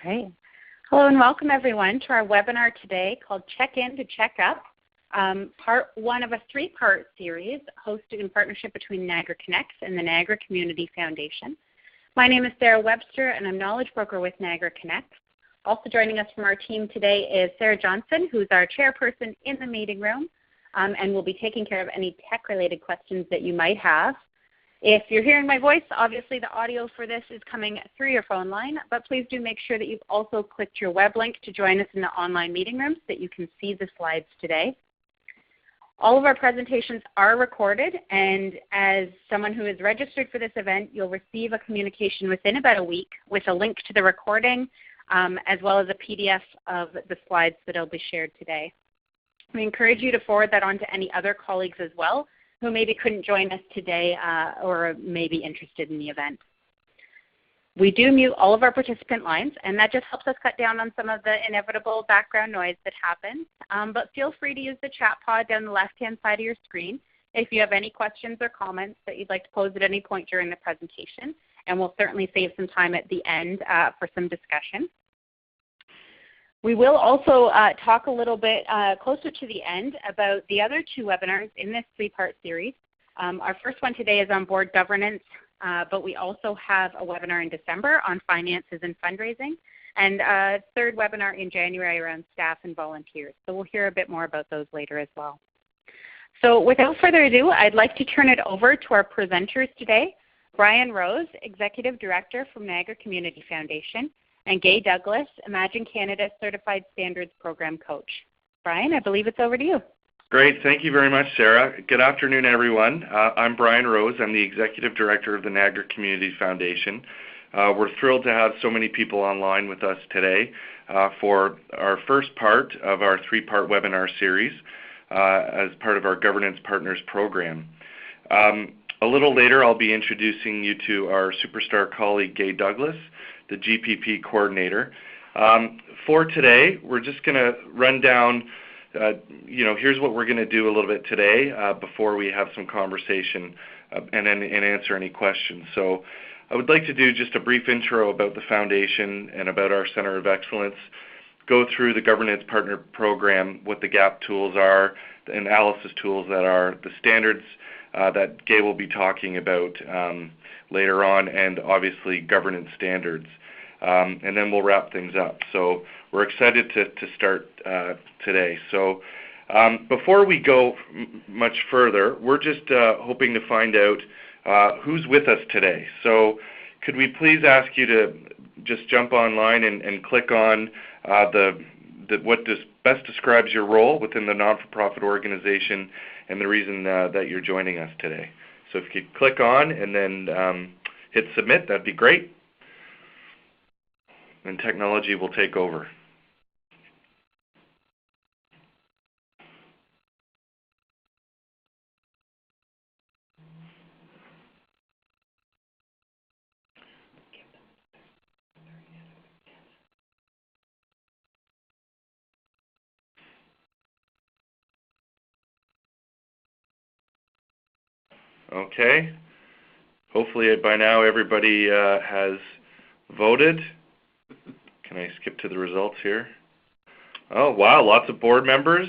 Great. Hello and welcome everyone to our webinar today called Check In to Check Up, part one of a three-part series hosted in partnership between Niagara Connects and the Niagara Community Foundation. My name is Sarah Webster and I'm Knowledge Broker with Niagara Connects. Also joining us from our team today is Sarah Johnson, who's our chairperson in the meeting room, and will be taking care of any tech-related questions that you might have. If you're hearing my voice, obviously the audio for this is coming through your phone line, but please do make sure that you've also clicked your web link to join us in the online meeting room so that you can see the slides today. All of our presentations are recorded, and as someone who is registered for this event, you'll receive a communication within about a week with a link to the recording, as well as a PDF of the slides that will be shared today. We encourage you to forward that on to any other colleagues as well who maybe couldn't join us today or may be interested in the event. We do mute all of our participant lines, and that just helps us cut down on some of the inevitable background noise that happens. But feel free to use the chat pod down the left-hand side of your screen if you have any questions or comments that you'd like to pose at any point during the presentation, and we'll certainly save some time at the end for some discussion. We will also talk a little bit closer to the end about the other two webinars in this three-part series. Our first one today is on board governance, but we also have a webinar in December on finances and fundraising, and a third webinar in January around staff and volunteers. So we'll hear a bit more about those later as well. So without further ado, I'd like to turn it over to our presenters today, Brian Rose, Executive Director from Niagara Community Foundation, and Gay Douglas, Imagine Canada Certified Standards Program Coach. Brian, I believe it's over to you. Great. Thank you very much, Sarah. Good afternoon, everyone. I'm Brian Rose. I'm the Executive Director of the Niagara Community Foundation. We're thrilled to have so many people online with us today for our first part of our three-part webinar series as part of our Governance Partners program. A little later, I'll be introducing you to our superstar colleague, Gay Douglas, the GPP coordinator. For today, we're just going to run down, here's what we're going to do a little bit today before we have some conversation and answer any questions. So I would like to do just a brief intro about the foundation and about our Center of Excellence, go through the Governance Partner Program, what the GAP tools are, the analysis tools that are, the standards that Gay will be talking about later on, and obviously governance standards. And then we'll wrap things up. So we're excited to start today. So before we go much further, we're just hoping to find out who's with us today. So could we please ask you to just jump online and click on what best describes your role within the non-for-profit organization and the reason that you're joining us today. So if you could click on and then hit submit, that'd be great. And technology will take over. Okay. Hopefully by now everybody has voted. Can I skip to the results here? Oh, wow, lots of board members,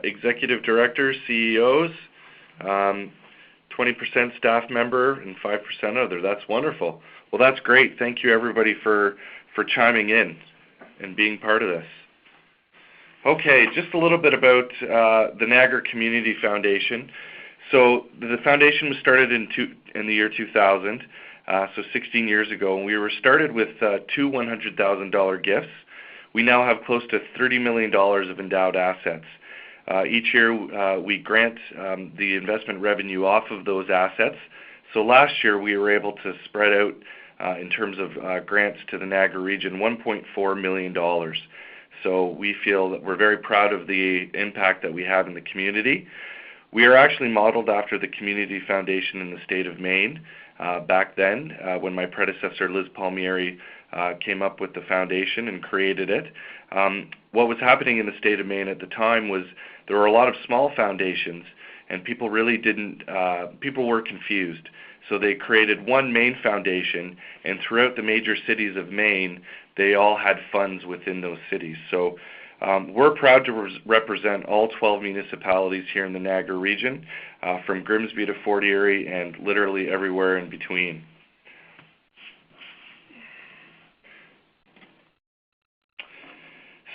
executive directors, CEOs, 20% staff member, and 5% other. That's wonderful. Well, that's great. Thank you, everybody, for chiming in and being part of this. Okay, just a little bit about the Niagara Community Foundation. So the foundation was started in the year 2000. So 16 years ago, and we were started with two $100,000 gifts. We now have close to $30 million of endowed assets. Each year we grant the investment revenue off of those assets. So last year we were able to spread out in terms of grants to the Niagara region $1.4 million. So we feel that we're very proud of the impact that we have in the community. We are actually modeled after the Community Foundation in the state of Maine. Back then, when my predecessor Liz Palmieri came up with the foundation and created it. What was happening in the state of Maine at the time was there were a lot of small foundations, and people really didn't, people were confused So they created one main foundation, and throughout the major cities of Maine, they all had funds within those cities. So we're proud to represent all 12 municipalities here in the Niagara region, from Grimsby to Fort Erie and literally everywhere in between.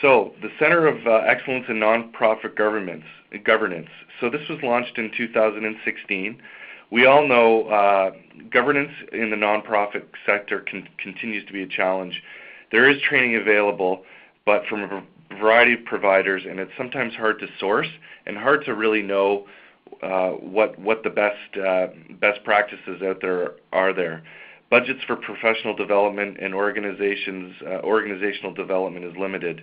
So the Center of Excellence in Nonprofit Governance. So this was launched in 2016. We all know governance in the nonprofit sector continues to be a challenge. There is training available, but from a variety of providers, and it's sometimes hard to source and hard to really know what the best practices out there are there. Budgets for professional development and organizational development is limited.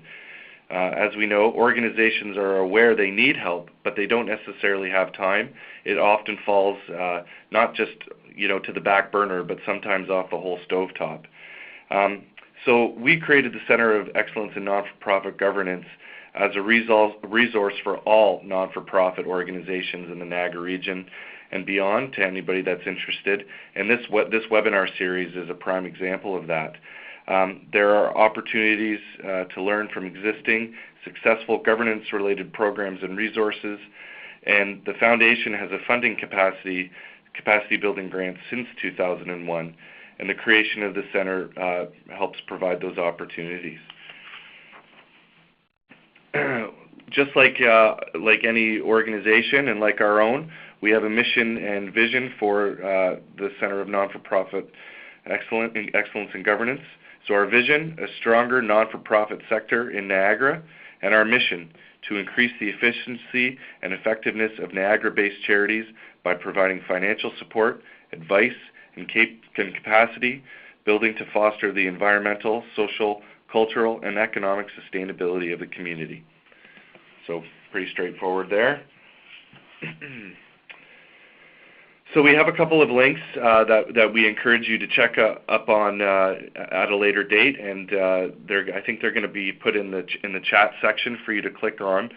As we know, organizations are aware they need help, but they don't necessarily have time. It often falls not just to the back burner, but sometimes off the whole stovetop. So we created the Center of Excellence in Nonprofit Governance as a resource for all non-for-profit organizations in the Niagara region and beyond, to anybody that's interested. And this webinar series is a prime example of that. There are opportunities to learn from existing successful governance-related programs and resources, and the Foundation has a funding capacity building grant since 2001, and the creation of the center helps provide those opportunities. Just like any organization and like our own, we have a mission and vision for the Center of Non-for-Profit Excellence in Governance. So our vision, a stronger non-for-profit sector in Niagara, and our mission, to increase the efficiency and effectiveness of Niagara-based charities by providing financial support, advice, and capacity building to foster the environmental, social, cultural, and economic sustainability of the community. So pretty straightforward there. So we have a couple of links that we encourage you to check up on at a later date, and I think they're going to be put in the chat section for you to click on.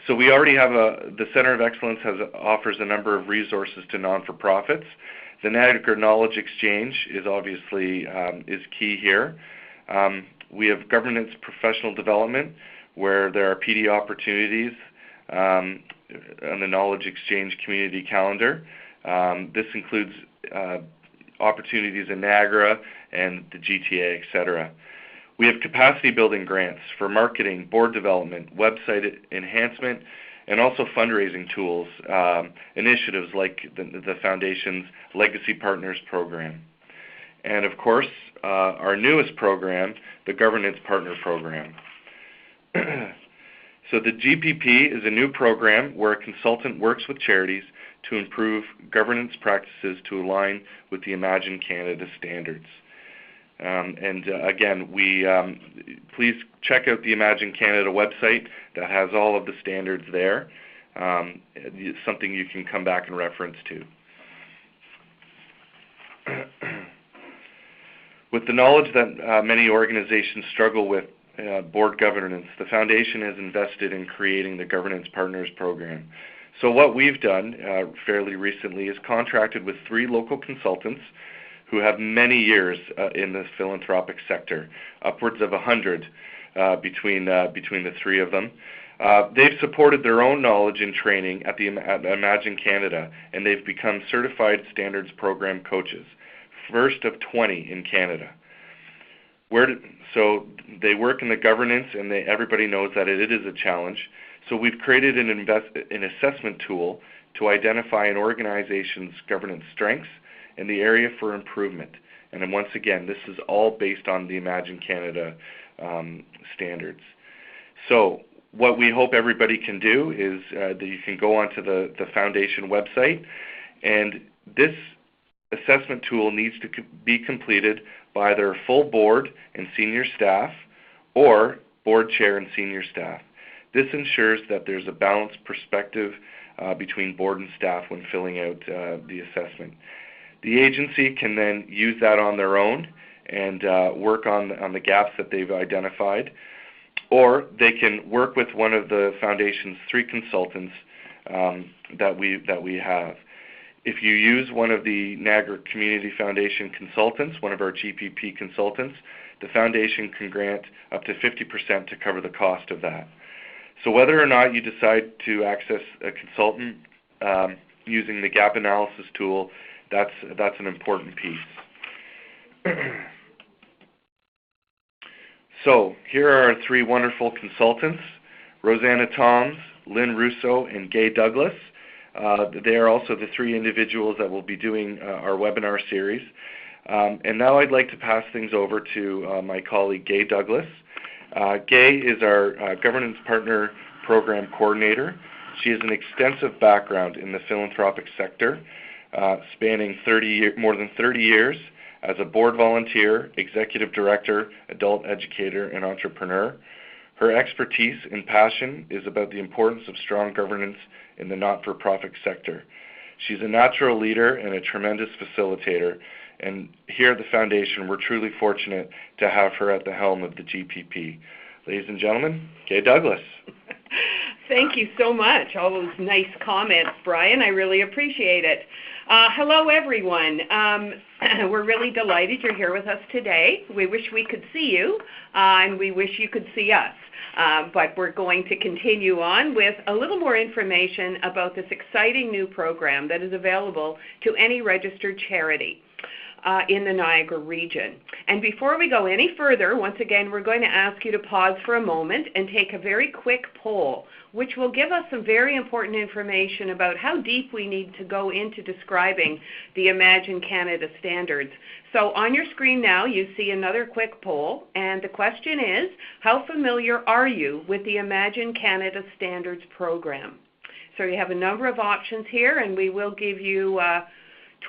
So we already have the Center of Excellence offers a number of resources to non-for-profits. The Niagara Knowledge Exchange is obviously is key here. We have governance professional development, where there are PD opportunities on the Knowledge Exchange community calendar. This includes opportunities in Niagara and the GTA, etc. We have capacity building grants for marketing, board development, website enhancement, and also fundraising tools, initiatives like the Foundation's Legacy Partners program. And of course, our newest program, the Governance Partner program. So the GPP is a new program where a consultant works with charities to improve governance practices to align with the Imagine Canada standards. Again, please check out the Imagine Canada website that has all of the standards there. It's something you can come back and reference to. With the knowledge that many organizations struggle with board governance, the Foundation has invested in creating the Governance Partners program. So what we've done fairly recently is contracted with 3 local consultants who have many years in the philanthropic sector, upwards of 100 between the 3 of them. They've supported their own knowledge and training at Imagine Canada, and they've become certified standards program coaches, first of 20 in Canada. So they work in the governance, and everybody knows that it is a challenge. So we've created an assessment tool to identify an organization's governance strengths and the area for improvement. And then once again, this is all based on the Imagine Canada standards. So what we hope everybody can do is that you can go onto the Foundation website, and this assessment tool needs to be completed by their full board and senior staff, or board chair and senior staff. This ensures that there's a balanced perspective between board and staff when filling out the assessment. The agency can then use that on their own and work on the gaps that they've identified, or they can work with one of the Foundation's 3 consultants that we have. If you use one of the Niagara Community Foundation consultants, one of our GPP consultants, the foundation can grant up to 50% to cover the cost of that. So whether or not you decide to access a consultant using the gap analysis tool, that's an important piece. So here are our three wonderful consultants, Rosanna Toms, Lynn Russo, and Gay Douglas. They are also the three individuals that will be doing our webinar series. And now I'd like to pass things over to my colleague Gay Douglas. Gay is our Governance Partner Program Coordinator. She has an extensive background in the philanthropic sector, spanning more than 30 years as a board volunteer, executive director, adult educator, and entrepreneur. Her expertise and passion is about the importance of strong governance in the not-for-profit sector. She's a natural leader and a tremendous facilitator, and here at the Foundation, we're truly fortunate to have her at the helm of the GPP. Ladies and gentlemen, Gay Douglas. Thank you so much. All those nice comments, Brian. I really appreciate it. Hello, everyone. We're really delighted you're here with us today. We wish we could see you, and we wish you could see us. But we're going to continue on with a little more information about this exciting new program that is available to any registered charity in the Niagara region. And before we go any further, once again, we're going to ask you to pause for a moment and take a very quick poll, which will give us some very important information about how deep we need to go into describing the Imagine Canada standards. So on your screen now, you see another quick poll, and the question is, how familiar are you with the Imagine Canada Standards program? So you have a number of options here, and we will give you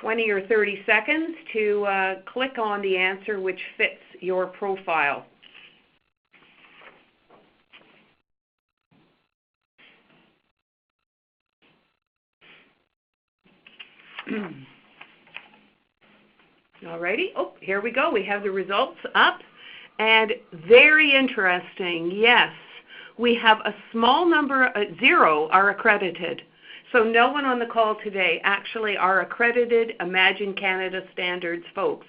20 or 30 seconds to click on the answer which fits your profile. Alrighty, oh, here we go. We have the results up, and very interesting. Yes, we have a small number, 0 are accredited. So no one on the call today actually are accredited Imagine Canada Standards folks.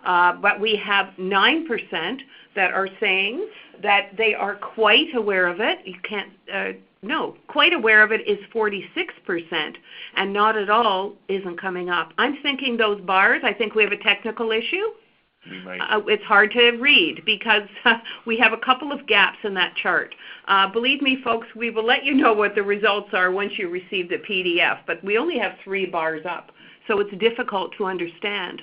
But we have 9% that are saying that they are quite aware of it. You can't, no, quite aware of it is 46%, and not at all isn't coming up. I'm thinking those bars, I think we have a technical issue. It's hard to read because we have a couple of gaps in that chart. Believe me, folks, we will let you know what the results are once you receive the PDF, but we only have 3 bars up, so it's difficult to understand.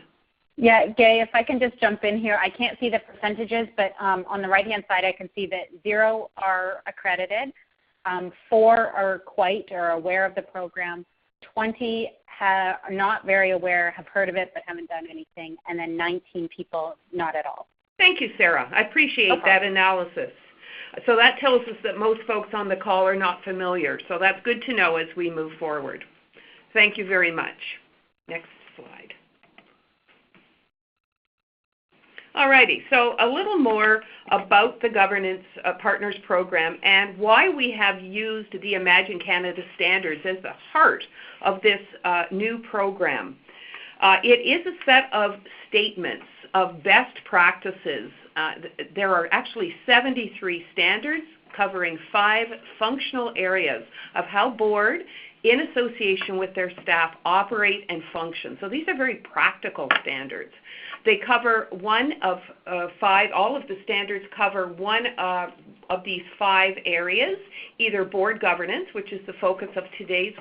Yeah, Gay, if I can just jump in here, I can't see the percentages, but on the right-hand side I can see that 0 are accredited, 4 are quite or aware of the program, 20 are not very aware, have heard of it but haven't done anything, and then 19 people not at all. Thank you, Sarah. I appreciate that analysis. So that tells us that most folks on the call are not familiar, so that's good to know as we move forward. Thank you very much. Next slide. Alrighty, so a little more about the Governance Partners Program and why we have used the Imagine Canada Standards as the heart of this new program. It is a set of statements of best practices. There are actually 73 standards covering 5 functional areas of how board, in association with their staff, operate and function. So these are very practical standards. They cover one of 5, all of the standards cover one of these 5 areas, either board governance, which is the focus of today's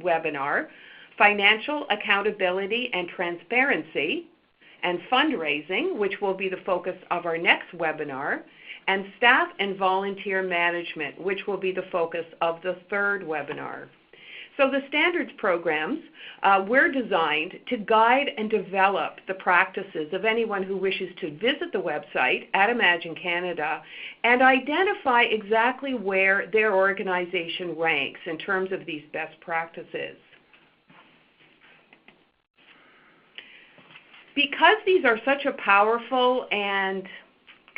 webinar, financial accountability and transparency, and fundraising, which will be the focus of our next webinar, and staff and volunteer management, which will be the focus of the 3rd webinar. So the standards programs were designed to guide and develop the practices of anyone who wishes to visit the website at Imagine Canada and identify exactly where their organization ranks in terms of these best practices. Because these are such a powerful and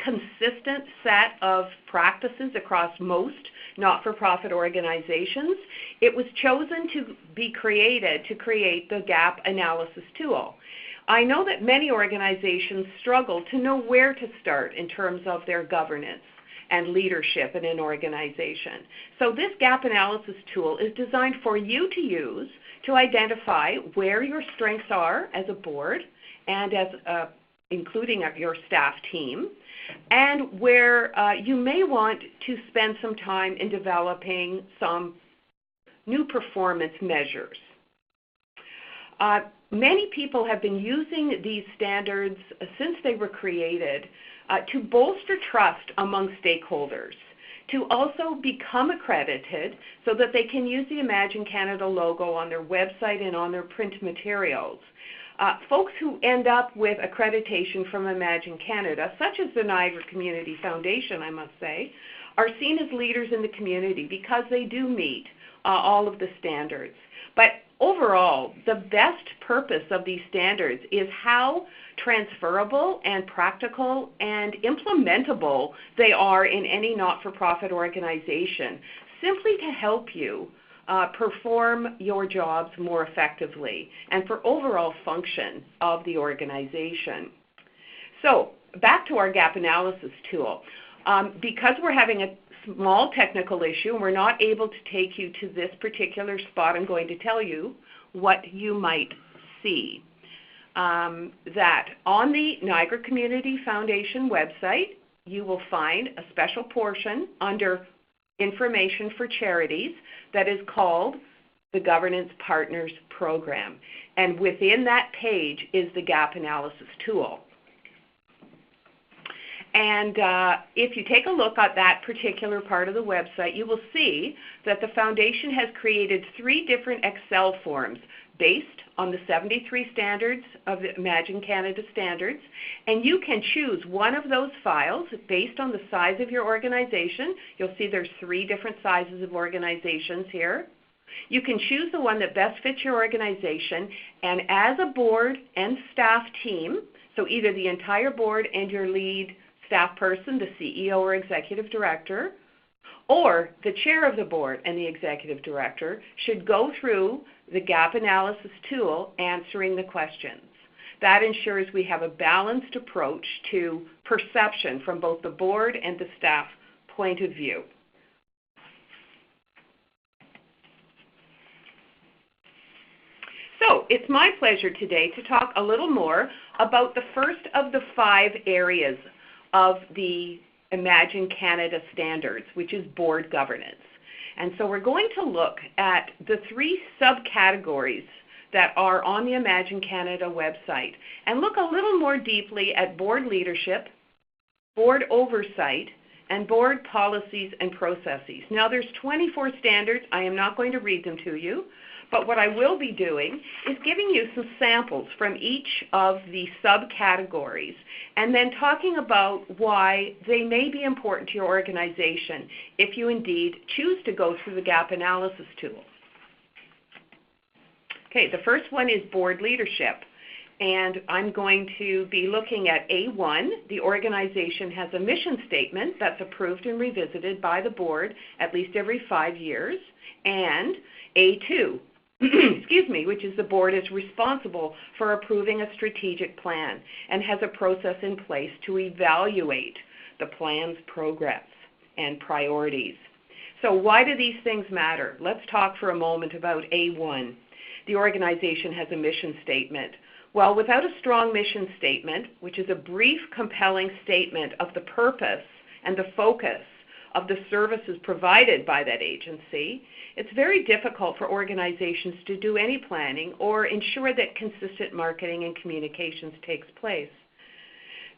consistent set of practices across most not-for-profit organizations, it was chosen to be created to create the gap analysis tool. I know that many organizations struggle to know where to start in terms of their governance and leadership in an organization. So this gap analysis tool is designed for you to use to identify where your strengths are as a board and as including your staff team, and where you may want to spend some time in developing some new performance measures. Many people have been using these standards since they were created to bolster trust among stakeholders, to also become accredited so that they can use the Imagine Canada logo on their website and on their print materials. Folks who end up with accreditation from Imagine Canada, such as the Niagara Community Foundation, I must say, are seen as leaders in the community because they do meet all of the standards. But overall, the best purpose of these standards is how transferable and practical and implementable they are in any not-for-profit organization, simply to help you perform your jobs more effectively and for overall function of the organization. So back to our gap analysis tool. Because we're having a small technical issue and we're not able to take you to this particular spot, I'm going to tell you what you might see. That on the Niagara Community Foundation website, you will find a special portion under Information for Charities that is called the Governance Partners Program. And within that page is the gap analysis tool. And if you take a look at that particular part of the website, you will see that the Foundation has created 3 different Excel forms based on the 73 standards of the Imagine Canada standards, and you can choose one of those files based on the size of your organization. You'll see there's 3 different sizes of organizations here. You can choose the one that best fits your organization, and as a board and staff team, so either the entire board and your lead staff person, the CEO or executive director, or the chair of the board and the executive director should go through the gap analysis tool answering the questions. That ensures we have a balanced approach to perception from both the board and the staff point of view. So it's my pleasure today to talk a little more about the first of the 5 areas of the Imagine Canada standards, which is board governance. And so we're going to look at the 3 subcategories that are on the Imagine Canada website and look a little more deeply at board leadership, board oversight, and board policies and processes. Now there's 24 standards. I am not going to read them to you, but what I will be doing is giving you some samples from each of the subcategories and then talking about why they may be important to your organization if you indeed choose to go through the gap analysis tool. Okay, the first one is board leadership. And I'm going to be looking at A1. The organization has a mission statement that's approved and revisited by the board at least every 5 years. And A2, excuse me, which is the board is responsible for approving a strategic plan and has a process in place to evaluate the plan's progress and priorities. So why do these things matter? Let's talk for a moment about A1. The organization has a mission statement. Well, without a strong mission statement, which is a brief, compelling statement of the purpose and the focus of the services provided by that agency, it's very difficult for organizations to do any planning or ensure that consistent marketing and communications takes place.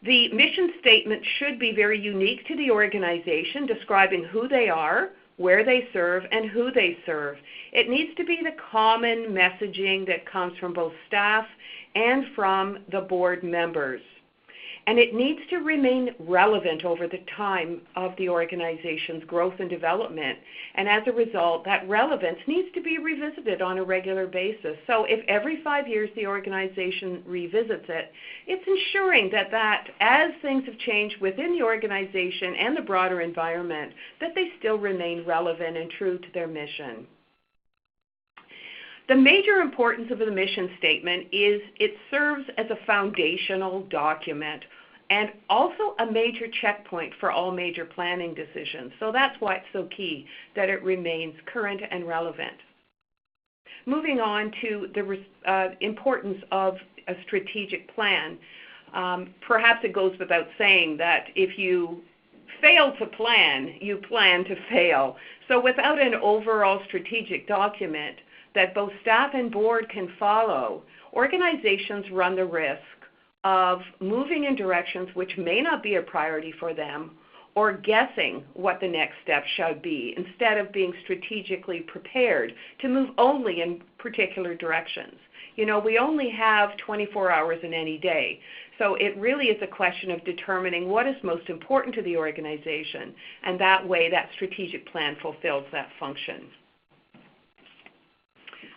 The mission statement should be very unique to the organization, describing who they are, where they serve, and who they serve. It needs to be the common messaging that comes from both staff and from the board members. And it needs to remain relevant over the time of the organization's growth and development. And as a result, that relevance needs to be revisited on a regular basis. So if every 5 years the organization revisits it, it's ensuring that as things have changed within the organization and the broader environment, that they still remain relevant and true to their mission. The major importance of the mission statement is it serves as a foundational document and also a major checkpoint for all major planning decisions. So that's why it's so key that it remains current and relevant. Moving on to the importance of a strategic plan. Perhaps it goes without saying that if you fail to plan, you plan to fail. So without an overall strategic document that both staff and board can follow, organizations run the risk of moving in directions which may not be a priority for them or guessing what the next step should be instead of being strategically prepared to move only in particular directions. You know, we only have 24 hours in any day, so it really is a question of determining what is most important to the organization, and that way that strategic plan fulfills that function.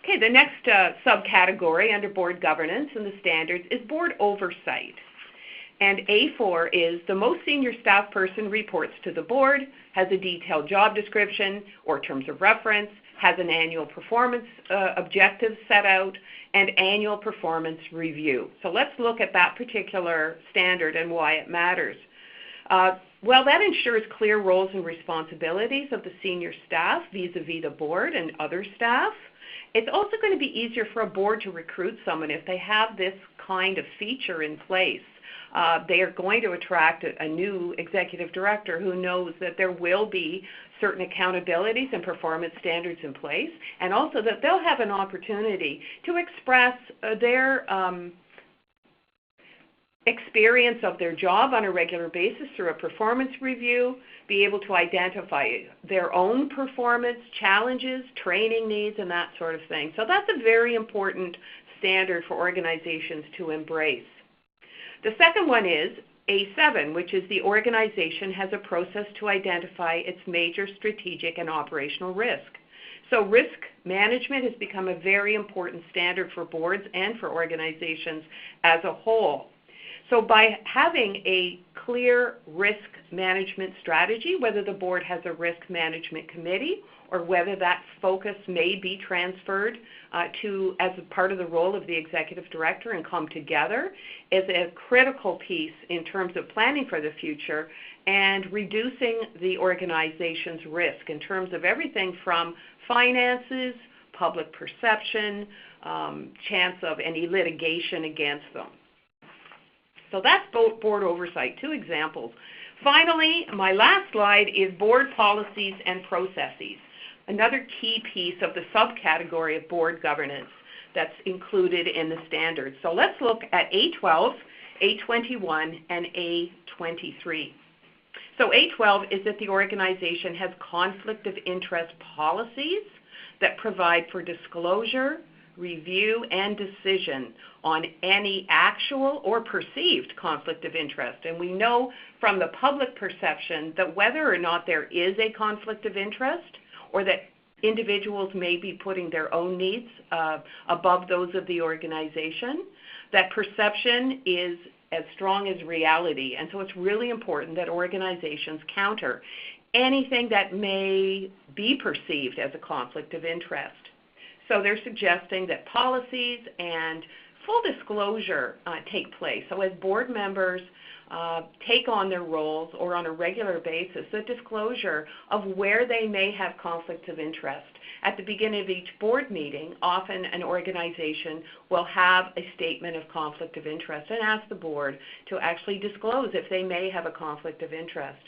Okay, the next subcategory under board governance and the standards is board oversight. And A4 is the most senior staff person reports to the board, has a detailed job description or terms of reference, has an annual performance objective set out, and annual performance review. So let's look at that particular standard and why it matters. Well, that ensures clear roles and responsibilities of the senior staff vis-a-vis the board and other staff. It's also going to be easier for a board to recruit someone if they have this kind of feature in place. They are going to attract a new executive director who knows that there will be certain accountabilities and performance standards in place, and also that they'll have an opportunity to express their experience of their job on a regular basis through a performance review, be able to identify their own performance challenges, training needs, and that sort of thing. So that's a very important standard for organizations to embrace. The second one is A7, which is the organization has a process to identify its major strategic and operational risk. So risk management has become a very important standard for boards and for organizations as a whole. So by having a clear risk management strategy, whether the board has a risk management committee or whether that focus may be transferred as a part of the role of the executive director and come together, is a critical piece in terms of planning for the future and reducing the organization's risk in terms of everything from finances, public perception, chance of any litigation against them. So that's board oversight, 2 examples. Finally, my last slide is board policies and processes, another key piece of the subcategory of board governance that's included in the standards. So let's look at A12, A21, and A23. So A12 is that the organization has conflict of interest policies that provide for disclosure, review, and decision on any actual or perceived conflict of interest. And we know from the public perception that whether or not there is a conflict of interest or that individuals may be putting their own needs above those of the organization, that perception is as strong as reality. And so it's really important that organizations counter anything that may be perceived as a conflict of interest. So they're suggesting that policies and full disclosure take place. So as board members take on their roles or on a regular basis, the disclosure of where they may have conflicts of interest. At the beginning of each board meeting, often an organization will have a statement of conflict of interest and ask the board to actually disclose if they may have a conflict of interest.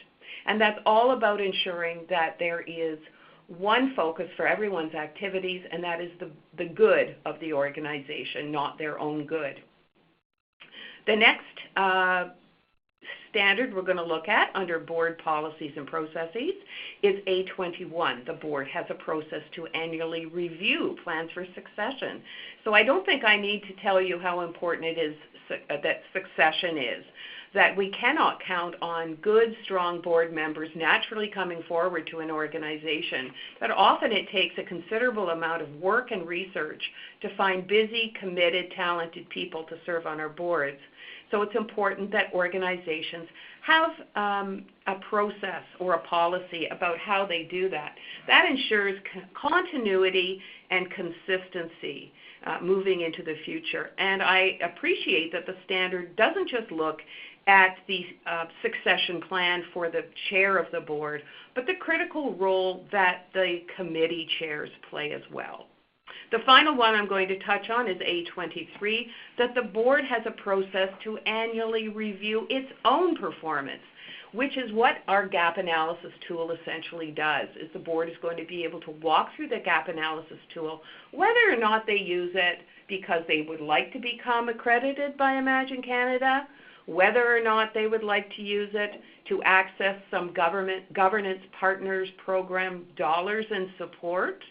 And that's all about ensuring that there is one focus for everyone's activities, and that is the good of the organization, not their own good. The next standard we're going to look at under board policies and processes is A21. The board has a process to annually review plans for succession. So I don't think I need to tell you how important it is that succession is. that we cannot count on good, strong board members naturally coming forward to an organization, that often it takes a considerable amount of work and research to find busy, committed, talented people to serve on our boards. So it's important that organizations have a process or a policy about how they do that. That ensures continuity and consistency moving into the future. And I appreciate that the standard doesn't just look at the succession plan for the chair of the board, but the critical role that the committee chairs play as well. The final one I'm going to touch on is A23, that the board has a process to annually review its own performance, which is what our gap analysis tool essentially does, is the board is going to be able to walk through the gap analysis tool, whether or not they use it because they would like to become accredited by Imagine Canada, whether or not they would like to use it to access some governance partners program dollars and support,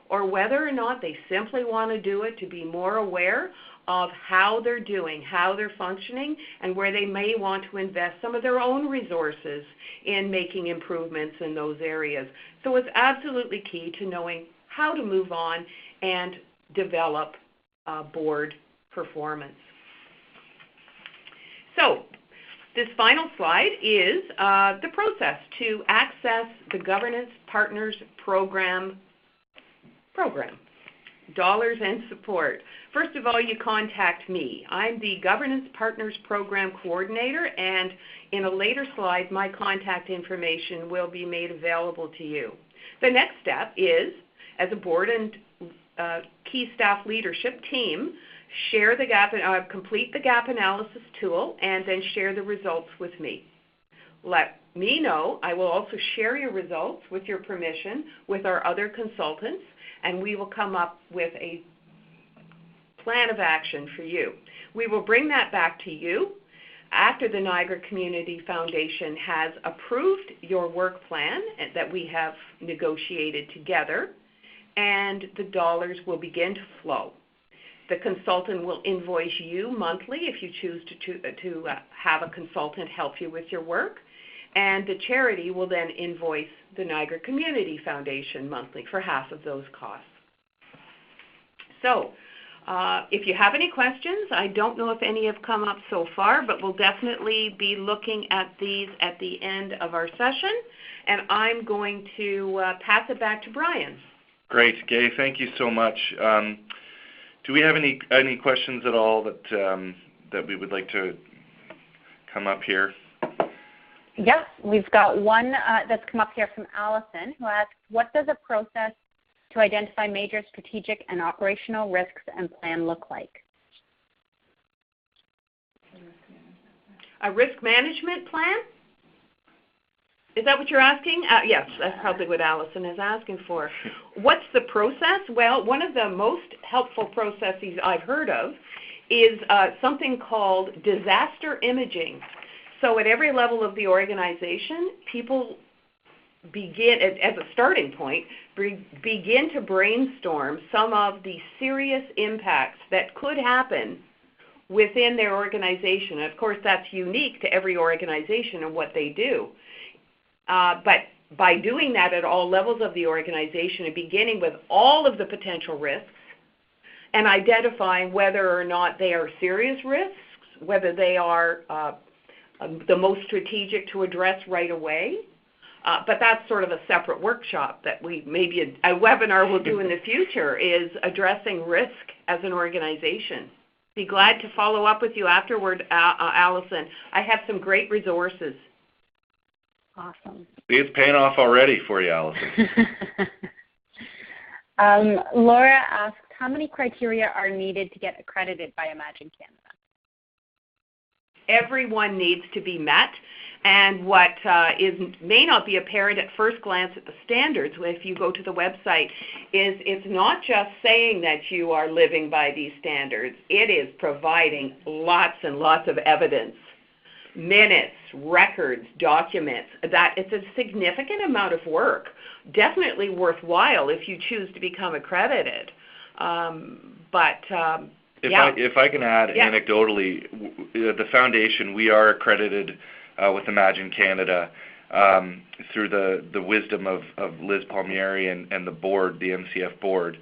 or whether or not they simply want to do it to be more aware of how they're doing, how they're functioning, and where they may want to invest some of their own resources in making improvements in those areas. So it's absolutely key to knowing how to move on and develop board performance. So this final slide is the process to access the Governance Partners Program, dollars and support. First of all, you contact me. I'm the Governance Partners Program Coordinator, and in a later slide, my contact information will be made available to you. The next step is, as a board and key staff leadership team, share the gap, complete the gap analysis tool, and then share the results with me. Let me know. I will also share your results, with your permission, with our other consultants, and we will come up with a plan of action for you. We will bring that back to you after the Niagara Community Foundation has approved your work plan that we have negotiated together, and the dollars will begin to flow. The consultant will invoice you monthly if you choose to have a consultant help you with your work, and the charity will then invoice the Niagara Community Foundation monthly for half of those costs. So, if you have any questions, I don't know if any have come up so far, but we'll definitely be looking at these at the end of our session, and I'm going to pass it back to Brian. Great, Gay, thank you so much. Do we have any questions at all that we would like to come up here? Yes, we've got one that's come up here from Allison, who asks, what does a process to identify major strategic and operational risks and plan look like? A risk management plan? Is that what you're asking? Yes, that's probably what Allison is asking for. What's the process? Well, one of the most helpful processes I've heard of is something called disaster imaging. So at every level of the organization, people begin, as a starting point, begin to brainstorm some of the serious impacts that could happen within their organization. Of course, that's unique to every organization and what they do. But by doing that at all levels of the organization and beginning with all of the potential risks and identifying whether or not they are serious risks, whether they are the most strategic to address right away. But that's sort of a separate workshop that we maybe a webinar we'll do in the future, is addressing risk as an organization. Be glad to follow up with you afterward, Allison. I have some great resources. Awesome. It's paying off already for you, Allison. Laura asks, how many criteria are needed to get accredited by Imagine Canada? Everyone needs to be met, and what may not be apparent at first glance at the standards, if you go to the website, is it's not just saying that you are living by these standards. It is providing lots and lots of evidence, minutes, records, documents. That it's a significant amount of work, definitely worthwhile if you choose to become accredited. But If I can add anecdotally, the foundation, we are accredited with Imagine Canada through the wisdom of Liz Palmieri and the board, the MCF board.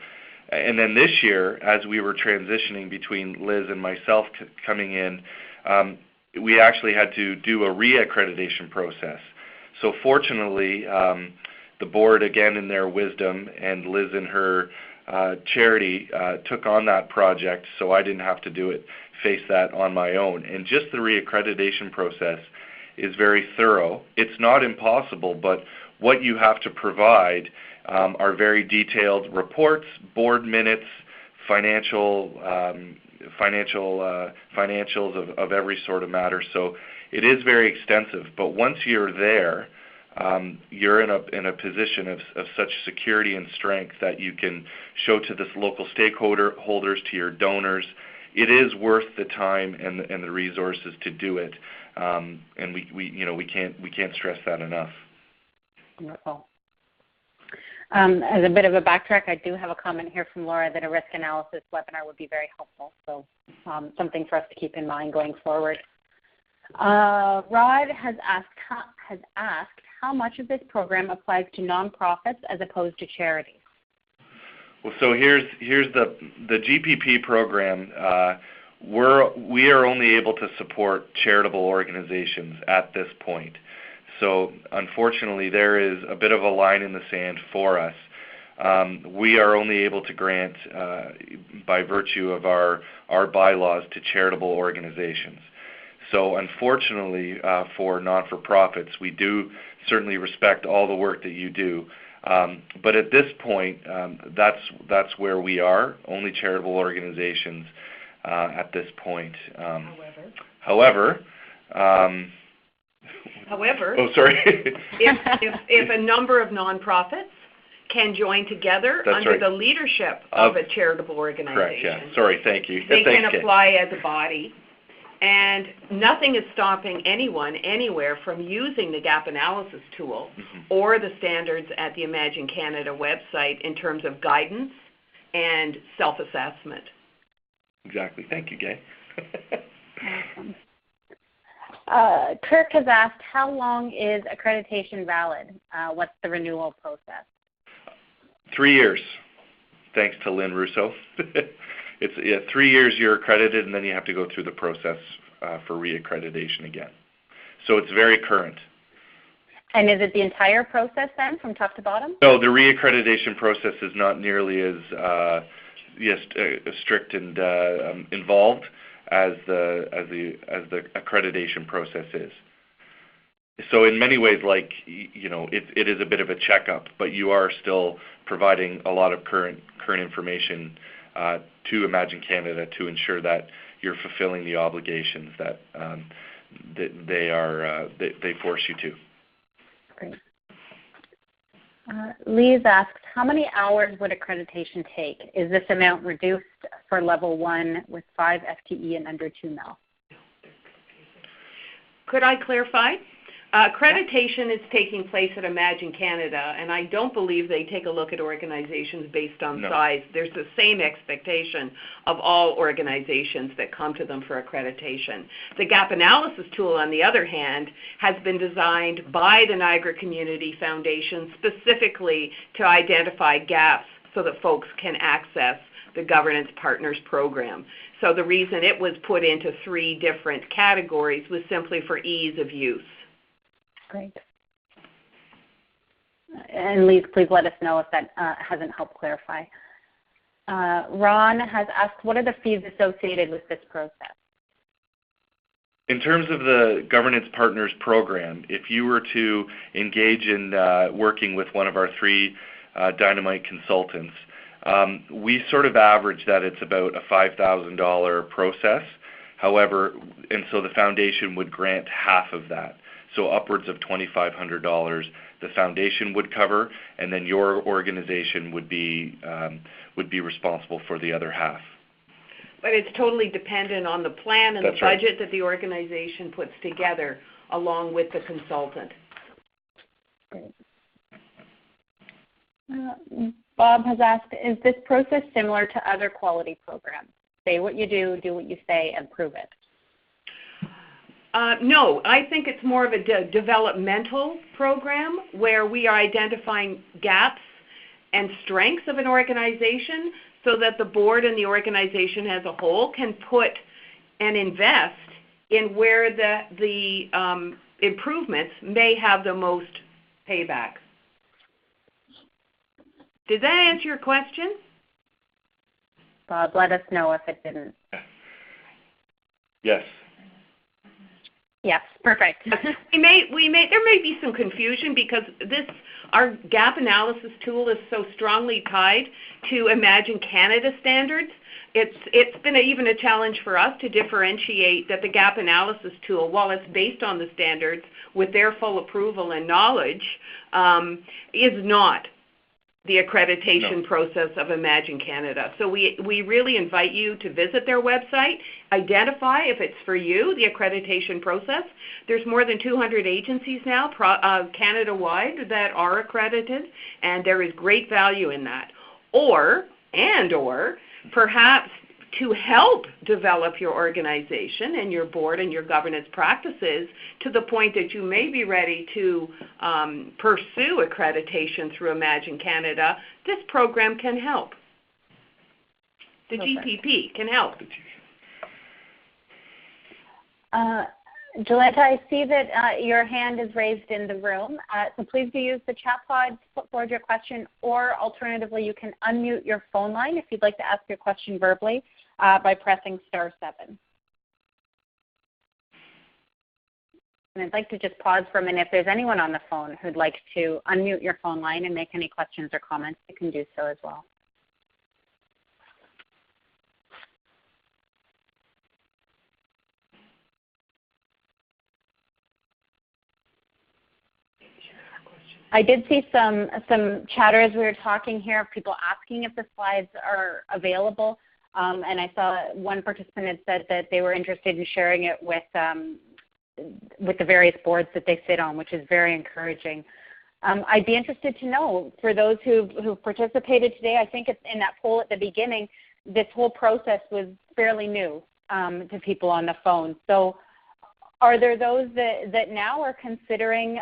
And then this year, as we were transitioning between Liz and myself coming in, we actually had to do a reaccreditation process. So fortunately, the board, again in their wisdom, and Liz in her charity took on that project, so I didn't have to face that on my own. And just the reaccreditation process is very thorough. It's not impossible, but what you have to provide are very detailed reports, board minutes, financials of every sort of matter. So it is very extensive. But once you're there, you're in a position of such security and strength that you can show to this local stakeholders, to your donors, it is worth the time and the resources to do it. And we can't stress that enough. Wonderful. As a bit of a backtrack, I do have a comment here from Laura that a risk analysis webinar would be very helpful. So something for us to keep in mind going forward. Rod has asked how much of this program applies to nonprofits as opposed to charities. Well, so here's the GPP program. We are only able to support charitable organizations at this point. So unfortunately, there is a bit of a line in the sand for us. We are only able to grant, by virtue of our bylaws, to charitable organizations. So unfortunately, for non-for-profits, we do certainly respect all the work that you do. But at this point, that's where we are, only charitable organizations at this point. However, oh, sorry. if a number of nonprofits can join together under the leadership of a charitable organization. Correct, yeah. Sorry, thank you. They can apply as a body. And nothing is stopping anyone anywhere from using the gap analysis tool or the standards at the Imagine Canada website in terms of guidance and self-assessment. Exactly. Thank you, Gay. Awesome. Kirk has asked, how long is accreditation valid? What's the renewal process? 3 years, thanks to Lynn Russo. It's 3 years you're accredited, and then you have to go through the process for reaccreditation again. So it's very current. And is it the entire process then, from top to bottom? No, the reaccreditation process is not nearly as strict and involved as the accreditation process is. So in many ways, it is a bit of a checkup, but you are still providing a lot of current information to Imagine Canada to ensure that you're fulfilling the obligations that they force you to. Great. Lise asks, how many hours would accreditation take? Is this amount reduced for level 1 with 5 FTE and under 2 mil? Could I clarify? Accreditation is taking place at Imagine Canada, and I don't believe they take a look at organizations based on size. There's the same expectation of all organizations that come to them for accreditation. The gap analysis tool, on the other hand, has been designed by the Niagara Community Foundation specifically to identify gaps so that folks can access the Governance Partners Program. So the reason it was put into 3 different categories was simply for ease of use. Great. And Lise, please let us know if that hasn't helped clarify. Ron has asked, what are the fees associated with this process? In terms of the Governance Partners Program, if you were to engage in working with one of our 3 Dynamite consultants, we sort of average that it's about a $5,000 process. However, and so the foundation would grant half of that. So upwards of $2,500 the foundation would cover, and then your organization would be responsible for the other half. But it's totally dependent on the plan and the budget that the organization puts together along with the consultant. Great. Bob has asked, is this process similar to other quality programs? say what you do what you say, and prove it? No, I think it's more of a developmental program where we are identifying gaps and strengths of an organization so that the board and the organization as a whole can put and invest in where the improvements may have the most payback. Did that answer your question? Bob, let us know if it didn't. Yes. Yes, perfect. There may be some confusion because our gap analysis tool is so strongly tied to Imagine Canada standards. It's been even a challenge for us to differentiate that the gap analysis tool, while it's based on the standards with their full approval and knowledge, is not the accreditation process of Imagine Canada. So we really invite you to visit their website, identify if it's for you, the accreditation process. There's more than 200 agencies now Canada-wide that are accredited, and there is great value in that. Or perhaps to help develop your organization and your board and your governance practices to the point that you may be ready to pursue accreditation through Imagine Canada, this program can help. The GPP can help. Jolenta, I see that your hand is raised in the room, so please do use the chat pod to put forward your question, or alternatively, you can unmute your phone line if you'd like to ask your question verbally by pressing *7. And I'd like to just pause for a minute. If there's anyone on the phone who'd like to unmute your phone line and make any questions or comments, you can do so as well. I did see some chatter as we were talking here, people asking if the slides are available, and I saw one participant had said that they were interested in sharing it with the various boards that they sit on, which is very encouraging. I'd be interested to know, for those who participated today, I think it's in that poll at the beginning, this whole process was fairly new to people on the phone. So are there those that now are considering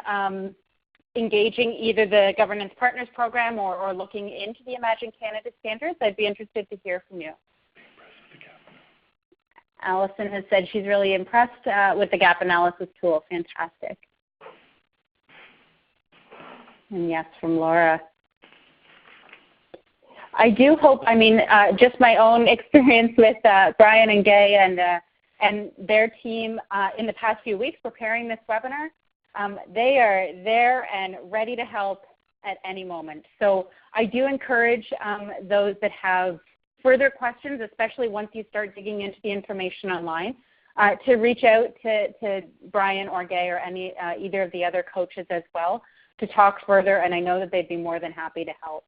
engaging either the Governance Partners Program or looking into the Imagine Canada standards? I'd be interested to hear from you. Allison has said she's really impressed with the gap analysis tool. Fantastic. And yes, from Laura. I do hope, just my own experience with Brian and Gay and their team in the past few weeks preparing this webinar, they are there and ready to help at any moment. So I do encourage those that have further questions, especially once you start digging into the information online, to reach out to Brian or Gay or either of the other coaches as well to talk further, and I know that they'd be more than happy to help.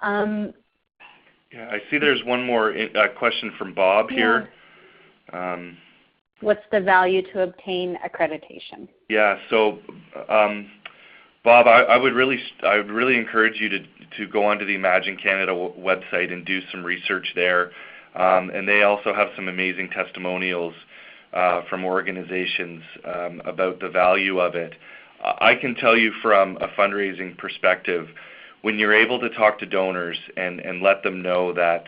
Yeah, I see there's one more question from Bob here. What's the value to obtain accreditation? Yeah, so Bob, I would really encourage you to go onto the Imagine Canada website and do some research there. And they also have some amazing testimonials from organizations about the value of it. I can tell you from a fundraising perspective, when you're able to talk to donors and let them know that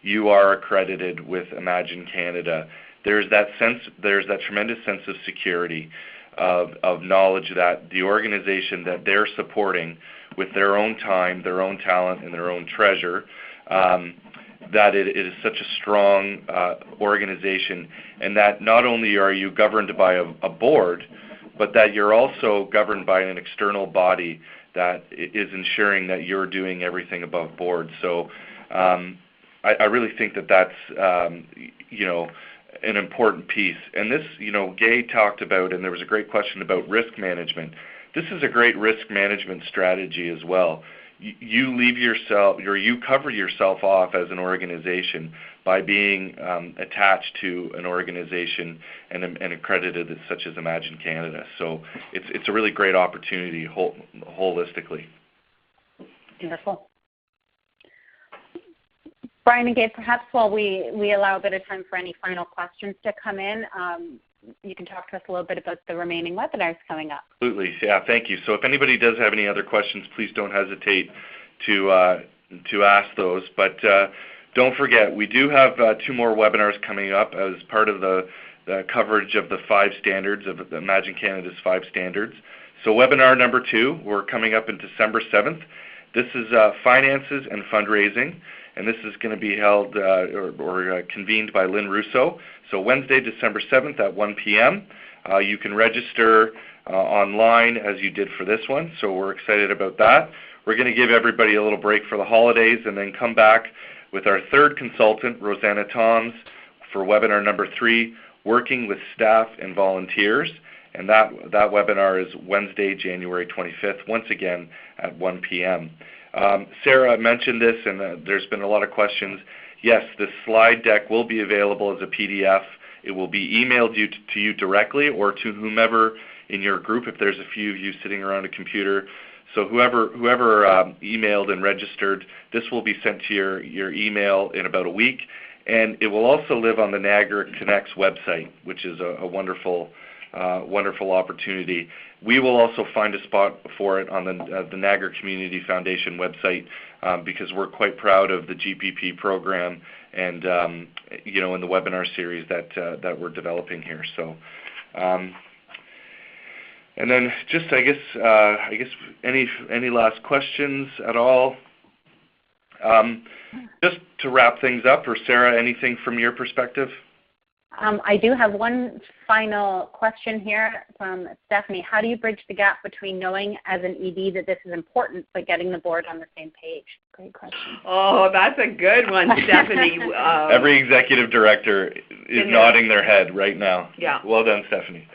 you are accredited with Imagine Canada, there's that tremendous sense of security, of knowledge that the organization that they're supporting with their own time, their own talent, and their own treasure, that it is such a strong organization, and that not only are you governed by a board, but that you're also governed by an external body that is ensuring that you're doing everything above board. So I really think that that's, an important piece. And this, Gay talked about, and there was a great question about risk management. This is a great risk management strategy as well. You leave yourself, or you cover yourself off as an organization by being attached to an organization and accredited such as Imagine Canada. So it's a really great opportunity holistically. Wonderful. Brian and Gabe, perhaps while we allow a bit of time for any final questions to come in, you can talk to us a little bit about the remaining webinars coming up. Absolutely. Yeah, thank you. So if anybody does have any other questions, please don't hesitate to ask those. But don't forget, we do have 2 more webinars coming up as part of the coverage of the 5 standards, of the Imagine Canada's 5 standards. So webinar number 2, we're coming up on December 7th. This is finances and fundraising, and this is going to be held or convened by Lynn Russo. So Wednesday, December 7th at 1 p.m. You can register online as you did for this one, so we're excited about that. We're going to give everybody a little break for the holidays and then come back with our 3rd consultant, Rosanna Toms, for webinar number 3, Working with Staff and Volunteers. And that webinar is Wednesday, January 25th, once again at 1 p.m. Sarah mentioned this, and there's been a lot of questions. Yes, the slide deck will be available as a PDF. It will be emailed to you directly or to whomever in your group if there's a few of you sitting around a computer. So whoever emailed and registered, this will be sent to your email in about a week. And it will also live on the Niagara Connects website, which is a wonderful opportunity. We will also find a spot for it on the Niagara Community Foundation website because we're quite proud of the GPP program and in the webinar series that we're developing here. So, and then just I guess any last questions at all? Just to wrap things up, or Sarah, anything from your perspective? I do have one final question here from Stephanie. How do you bridge the gap between knowing as an ED that this is important but getting the board on the same page? Great question. Oh, that's a good one, Stephanie. Every executive director is nodding their head right now. Yeah. Well done, Stephanie.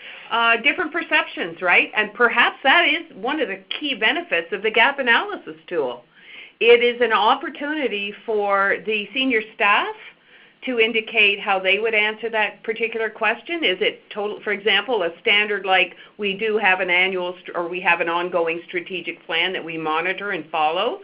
Different perceptions, right? And perhaps that is one of the key benefits of the gap analysis tool. It is an opportunity for the senior staff to indicate how they would answer that particular question. Is it total, for example, a standard like we do have an annual or we have an ongoing strategic plan that we monitor and follow?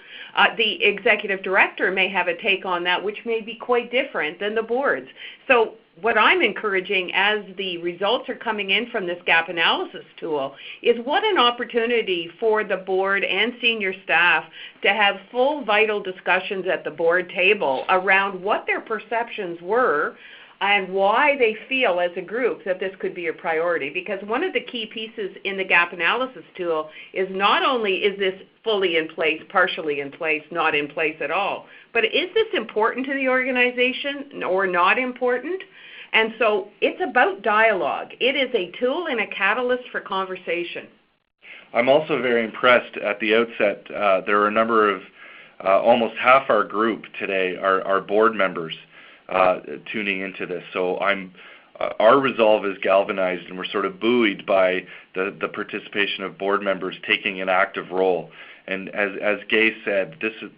The executive director may have a take on that, which may be quite different than the board's. So what I'm encouraging as the results are coming in from this gap analysis tool is what an opportunity for the board and senior staff to have full vital discussions at the board table around what their perceptions were and why they feel as a group that this could be a priority. Because one of the key pieces in the gap analysis tool is not only is this fully in place, partially in place, not in place at all, but is this important to the organization or not important? And so it's about dialogue. It is a tool and a catalyst for conversation. I'm also very impressed at the outset. There are a number of, almost half our group today are board members tuning into this. So our resolve is galvanized, and we're sort of buoyed by the participation of board members taking an active role. And as Gay said, this is,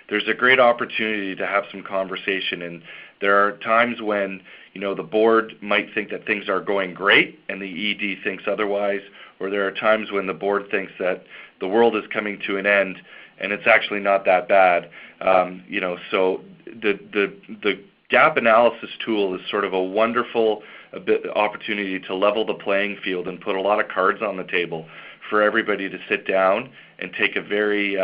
there's a great opportunity to have some conversation. And there are times when, the board might think that things are going great and the ED thinks otherwise, or there are times when the board thinks that the world is coming to an end and it's actually not that bad. So the gap analysis tool is sort of a wonderful opportunity to level the playing field and put a lot of cards on the table for everybody to sit down and take a very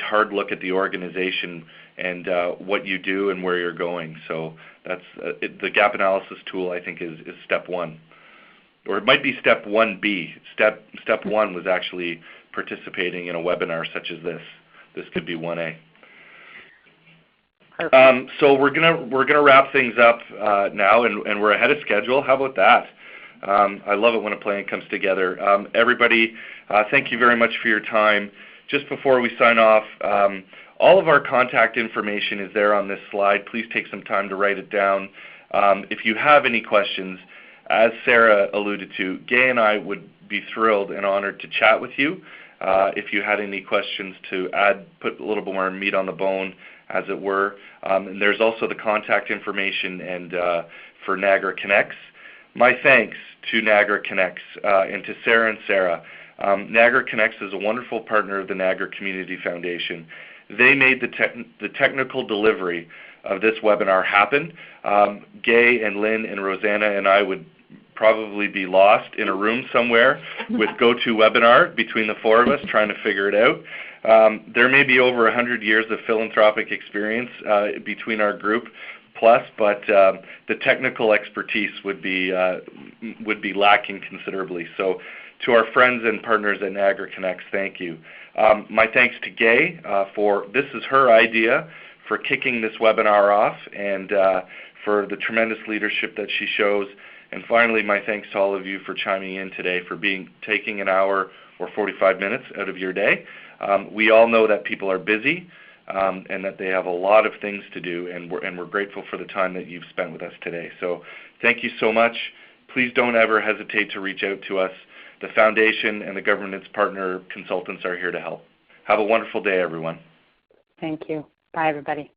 hard look at the organization and what you do and where you're going. So that's the gap analysis tool, I think, is step one. Or it might be step 1B. Step 1 was actually participating in a webinar such as this. This could be 1A. So we're gonna wrap things up now, and we're ahead of schedule. How about that? I love it when a plan comes together. Everybody, thank you very much for your time. Just before we sign off, all of our contact information is there on this slide. Please take some time to write it down. If you have any questions, as Sarah alluded to, Gay and I would be thrilled and honored to chat with you. If you had any questions to put a little bit more meat on the bone, as it were. And there's also the contact information and for Niagara Connects. My thanks to Niagara Connects and to Sarah and Sarah. Niagara Connects is a wonderful partner of the Niagara Community Foundation, They made the technical delivery of this webinar happen. Gay and Lynn and Rosanna and I would probably be lost in a room somewhere with GoToWebinar between the four of us trying to figure it out. There may be over 100 years of philanthropic experience between our group plus, but the technical expertise would be lacking considerably. So to our friends and partners at Niagara Connects, thank you. My thanks to Gay for, this is her idea, for kicking this webinar off, and for the tremendous leadership that she shows. And finally, my thanks to all of you for chiming in today, for taking an hour or 45 minutes out of your day. We all know that people are busy and that they have a lot of things to do, and we're grateful for the time that you've spent with us today. So thank you so much. Please don't ever hesitate to reach out to us. The Foundation and the Governance Partner Consultants are here to help. Have a wonderful day, everyone. Thank you. Bye, everybody.